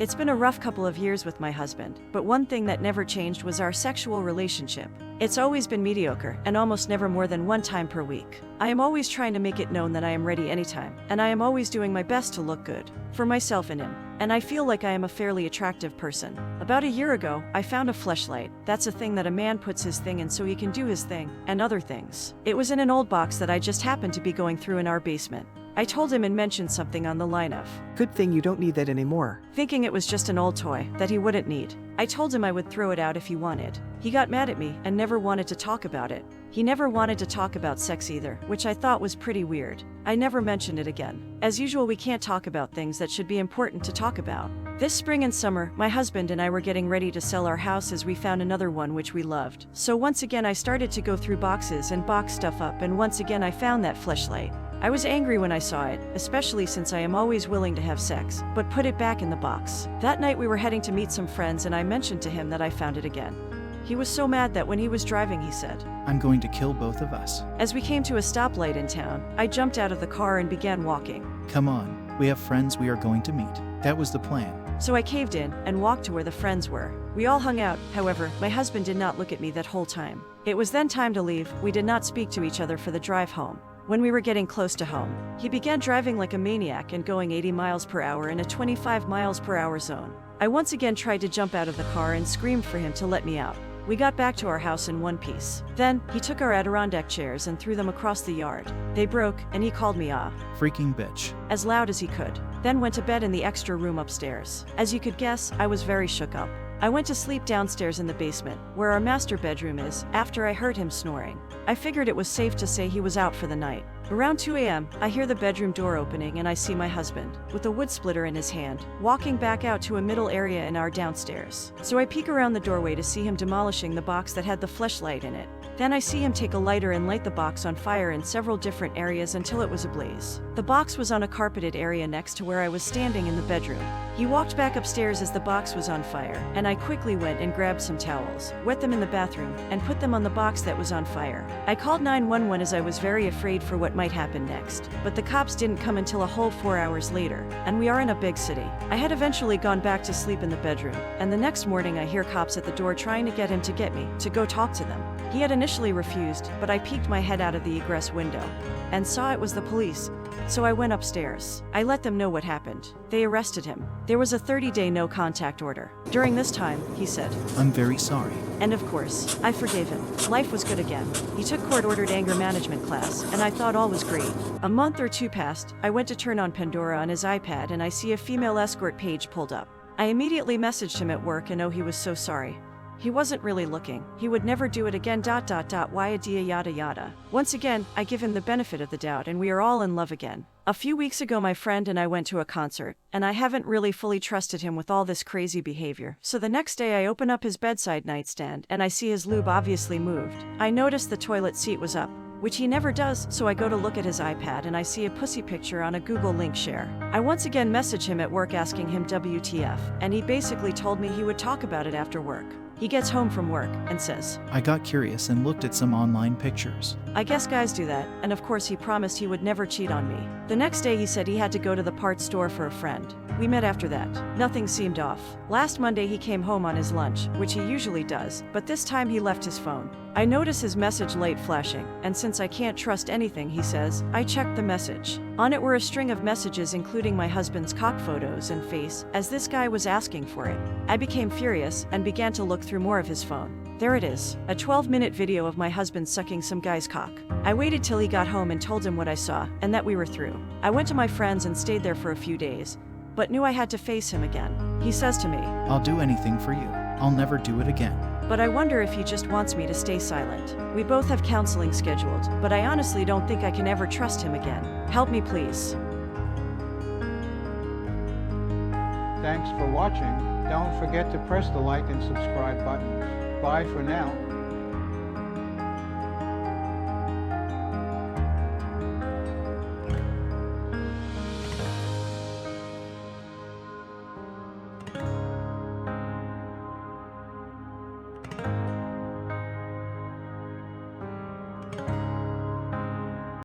It's been a rough couple of years with my husband, but one thing that never changed was our sexual relationship. It's always been mediocre, and almost never more than one time per week. I am always trying to make it known that I am ready anytime, and I am always doing my best to look good for myself and him. And I feel like I am a fairly attractive person. About a year ago, I found a fleshlight. That's a thing that a man puts his thing in so he can do his thing, and other things. It was in an old box that I just happened to be going through in our basement. I told him and mentioned something on the line of, Good thing you don't need that anymore. thinking it was just an old toy that he wouldn't need. I told him I would throw it out if he wanted. He got mad at me and never wanted to talk about it. He never wanted to talk about sex either, which I thought was pretty weird. I never mentioned it again. As usual, we can't talk about things that should be important to talk about. This spring and summer, my husband and I were getting ready to sell our house as we found another one which we loved. So once again I started to go through boxes and box stuff up, and once again I found that fleshlight. I was angry when I saw it, especially since I am always willing to have sex, but put it back in the box. That night we were heading to meet some friends and I mentioned to him that I found it again. He was so mad that when he was driving he said, I'm going to kill both of us. As we came to a stoplight in town, I jumped out of the car and began walking. Come on, we have friends we are going to meet. That was the plan. So I caved in and walked to where the friends were. We all hung out, however, my husband did not look at me that whole time. It was then time to leave. We did not speak to each other for the drive home. When we were getting close to home, he began driving like a maniac and going 80 miles per hour in a 25 miles per hour zone. I once again tried to jump out of the car and screamed for him to let me out. We got back to our house in one piece. Then, he took our Adirondack chairs and threw them across the yard. They broke, and he called me Freaking bitch. as loud as he could. Then went to bed in the extra room upstairs. As you could guess, I was very shook up. I went to sleep downstairs in the basement, where our master bedroom is, after I heard him snoring. I figured it was safe to say he was out for the night. Around 2 a.m., I hear the bedroom door opening and I see my husband, with a wood splitter in his hand, walking back out to a middle area in our downstairs. So I peek around the doorway to see him demolishing the box that had the fleshlight in it. Then I see him take a lighter and light the box on fire in several different areas until it was ablaze. The box was on a carpeted area next to where I was standing in the bedroom. He walked back upstairs as the box was on fire, and I quickly went and grabbed some towels, wet them in the bathroom, and put them on the box that was on fire. I called 911 as I was very afraid for what might happen next, but the cops didn't come until a whole 4 hours later, and we are in a big city. I had eventually gone back to sleep in the bedroom, and the next morning I hear cops at the door trying to get him to get me to go talk to them. He had initially refused, but I peeked my head out of the egress window and saw it was the police. So I went upstairs. I let them know what happened. They arrested him. There was a 30-day no contact order. During this time, he said, I'm very sorry. and of course, I forgave him. Life was good again. He took court-ordered anger management class, and I thought all was great. A month or two passed. I went to turn on Pandora on his iPad and I see a female escort page pulled up. I immediately messaged him at work and he was so sorry. He wasn't really looking. He would never do it again. Why yada yada. Once again, I give him the benefit of the doubt and we are all in love again. A few weeks ago my friend and I went to a concert, and I haven't really fully trusted him with all this crazy behavior. So the next day I open up his bedside nightstand and I see his lube obviously moved. I noticed the toilet seat was up, which he never does, so I go to look at his iPad and I see a pussy picture on a Google link share. I once again message him at work asking him WTF, and he basically told me he would talk about it after work. He gets home from work and says, I got curious and looked at some online pictures. I guess guys do that, and of course he promised he would never cheat on me. The next day he said he had to go to the parts store for a friend. We met after that. Nothing seemed off. Last Monday he came home on his lunch, which he usually does, but this time he left his phone. I notice his message light flashing, and since I can't trust anything he says, I checked the message. On it were a string of messages including my husband's cock photos and face, as this guy was asking for it. I became furious and began to look through more of his phone. There it is, a 12-minute video of my husband sucking some guy's cock. I waited till he got home and told him what I saw, and that we were through. I went to my friends and stayed there for a few days, but knew I had to face him again. He says to me, I'll do anything for you. I'll never do it again. but I wonder if he just wants me to stay silent. We both have counseling scheduled, but I honestly don't think I can ever trust him again. Help me please. Thanks for watching. Don't forget to press the like and subscribe buttons. Bye for now.